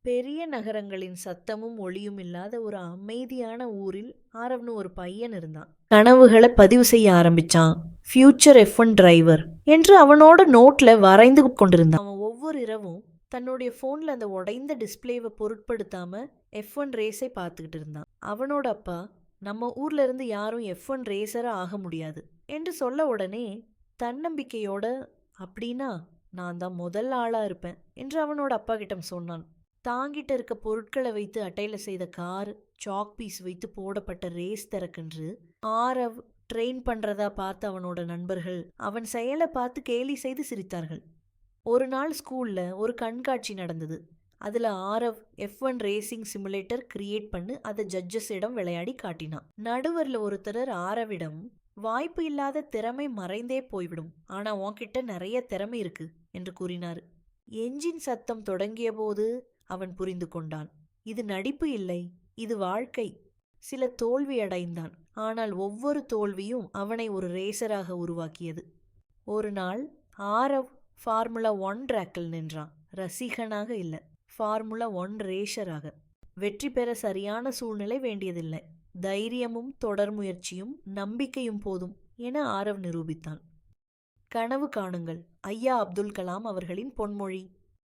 பெரிய நகரங்களின் சத்தமும் ஒளியும் இல்லாத ஒரு அமைதியான ஊரில் ஆரவ்னு ஒரு பையன் இருந்தான். கனவுகளை பதிவு செய்ய ஆரம்பிச்சான். ஃபியூச்சர் F1 டிரைவர் என்று அவனோட நோட்ல வரைந்து கொண்டிருந்தான். அவன் ஒவ்வொரு இரவும் தன்னுடைய போன்ல அந்த உடைந்த டிஸ்பிளேவை பொருட்படுத்தாம F1 ரேஸை பார்த்துக்கிட்டு இருந்தான். அவனோட அப்பா, நம்ம ஊர்ல இருந்து யாரும் F1 ரேசரா ஆக முடியாது என்று சொல்ல உடனே தன்னம்பிக்கையோட, அப்படின்னா நான் தான் முதல் ஆளா இருப்பேன் என்று அவனோட அப்பா கிட்ட சொன்னான். தாங்கிட்ட இருக்க பொருட்களை வைத்து அட்டையில செய்த கார், சாக் பீஸ் வைத்து போடப்பட்ட ரேஸ் திறக்கென்று ஆரவ் ட்ரெயின் பண்றதா பார்த்து அவனோட நண்பர்கள் அவன் செயலை பார்த்து கேலி செய்து சிரித்தார்கள். ஒரு நாள் ஸ்கூல்ல ஒரு கண்காட்சி நடந்தது. அதுல Aarav F1 racing simulator create பண்ணி அதை ஜட்ஜஸிடம் விளையாடி காட்டினான். நடுவர்ல ஒருத்தர் ஆரவிடம், வாய்ப்பு இல்லாத திறமை மறைந்தே போய்விடும், ஆனா உன்கிட்ட நிறைய திறமை இருக்கு என்று கூறினார். என்ஜின் சத்தம் தொடங்கிய போது அவன் புரிந்து கொண்டான். இது நடிப்பு இல்லை, இது வாழ்க்கை. சில தோல்வி அடைந்தான், ஆனால் ஒவ்வொரு தோல்வியும் அவனை ஒரு ரேசராக உருவாக்கியது. ஒரு நாள் ஆரவ் ஃபார்முலா 1 ட்ராக்கில் நின்றான். ரசிகனாக இல்லை, ஃபார்முலா 1 ரேஷராக. வெற்றி பெற சரியான சூழ்நிலை வேண்டியதில்லை, தைரியமும் தொடர் முயற்சியும் நம்பிக்கையும் போதும் என ஆரவ் நிரூபித்தான். கனவு காணுங்கள். ஐயா அப்துல் கலாம் அவர்களின் பொன்மொழி.